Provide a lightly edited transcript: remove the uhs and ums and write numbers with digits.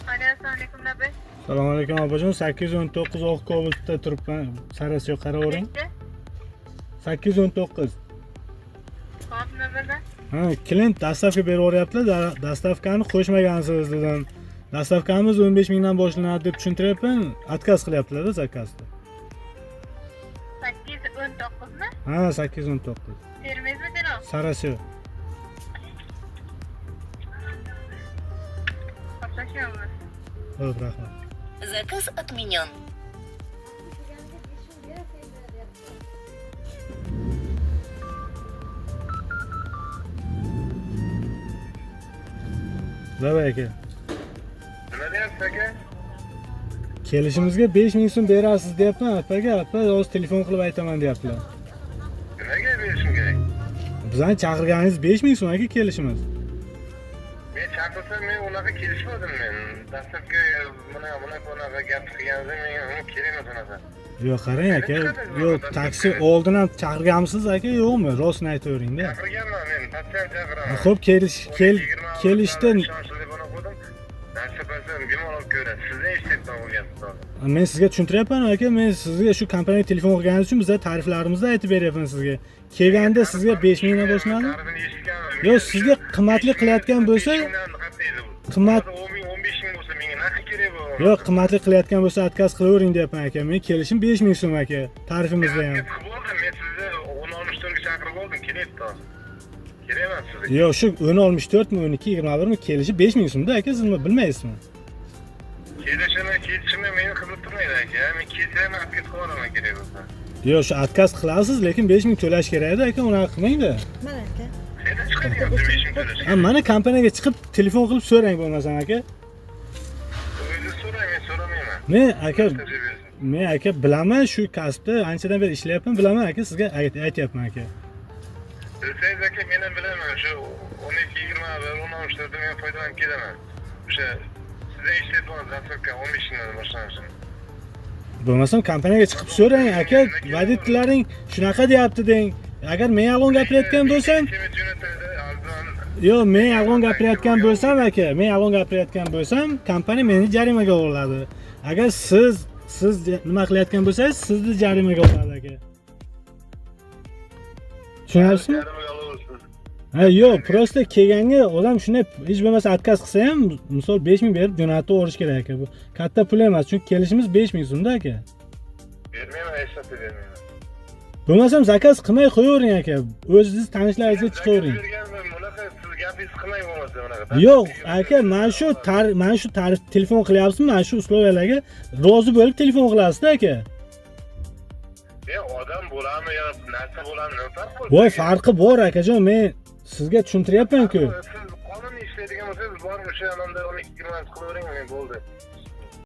Assalomu alaykum nabi. Assalomu alaykum opajon. 819 oq Cobalt turibman. Sarasiga qaravering. 819. Hop, nima? Ha, klient dastavka berib o'ryaptilar. Dastavkani qo'shmagansiz dedim. Dastavkamiz 15 mingdan boshlanadi deb tushuntiryapman. Отказ qilyaptilar-da zakazda. 819 mi? Ha, 819. Termizmi janob? Sarasi. Qatnashyapmiz. Xo'p, rahmat. Заказ отменен. Davay aka. Nima deyapsiz aka? Kelishimizga 5 ming so'm berasiz deyapman. Apaga, hozir telefon qilib aytaman deyaptilar. Nimaga berishim kerak? Bizani chaqirganingiz 5 ming so'm aka kelishimiz. Men chaqirsam men unaqa kelishmadim men. Dastlabki bunaqa gap qilganimda menga uni kerak emas unaqa. Yo'q, qarang aka. Yo'q, taksi oldin ham chaqirganmisiz aka, yo'qmi? Rostini aytavering-da. Chaqirganman men, patsiyam chaqiraman. Xo'p, kelishdi. Bemalol ko'radi. Sizdan eshitib o'rganibsiz. Men sizga tushuntiryapman aka, men sizga shu kompaniyaga telefon qilganingiz uchun bizlar ta'riflarimizni aytib beryapman sizga. Kelganda sizga 5 mingdan boshlanadi. Yo'q, sizga qimmatli qilayotgan bo'lsa, qimmat 15 ming bo'lsa menga naqd kerak bu. yo'q, qimmatli qilayotgan bo'lsa отказ qilavering deyapman aka. Men kelishim 5 ming so'm aka, tarifimizda ham. Men sizni 10:64 ga chaqirib oldim, kelyapti hozir. Kerak emas sizga. Yo'q, shu 10:64 mi, 12:21 mi kelishi 5 ming so'mda aka, siz bilmaysizmi? Kelishimni meni qiziqtirib turmaydi aka. Men kelsam отказ qilib olaman kerak bo'lsa. Yo'q, shu отказ qilasiz, lekin 5 ming to'lash kerak-da aka, unaqa qilmang-da. Mana aka. Qayerdan chiqaryapti 5 ming to'lash? Ha, mana kompaniyaga chiqib telefon qilib so'rang bo'lmasam aka. O'zingiz so'rang, men so'ramayman. Men aka bilaman, shu kasbda anchadan beri ishlayapman, bilaman aka, sizga aytyapman aka. Bilsangiz aka, men ham bilaman, shu 12:20 va 10:64 dan men foydalanib kelaman. O'sha sizdan ishlayapman, dastlabki 15 mingdan boshlanishi. Bo'lmasam kompaniyaga chiqib so'rang aka, voditlaring shunaqa deyapti deng. Agar men yolg'on gapirayotgan bo'lsam, yo'q, men yolg'on gapirayotgan bo'lsam aka, men yolg'on gapirayotgan bo'lsam, kompaniya meni jarimaga oladi. Agar siz nima qilayotgan bo'lsangiz, sizni jarimaga oladi aka. Tushunyapsizmi? Ha, yo'q, prosta kelganga odam shunday hech bo'lmasa отказ qilsa ham, misol 5 ming berib jo'natib o'rish kerak aka. Bu katta pul emas, chunki kelishimiz 5 ming so'mda aka. Bermayman, hech narsa bermayman. Bo'lmasam zakaz qilmay qo'yavering aka. O'zingiz tanishlaringizga chiqavering. Bunaqa siz gapingiz qilmang bo'lmasa bunaqa. Yo'q, aka, mana shu tarif telefon qilyapsizmi? Mana shu uslovlarga rozi bo'lib telefon qilasizda aka. Men odam bo'larmi yo narsa bo'larmi, nima farqi bor? Voy, farqi bor akajon, men sizga tushuntiryapman-ku. Siz qonuniy ishlaydigan bo'lsangiz, borib o'sha yonda 12:20 qilavering, men bo'ldi.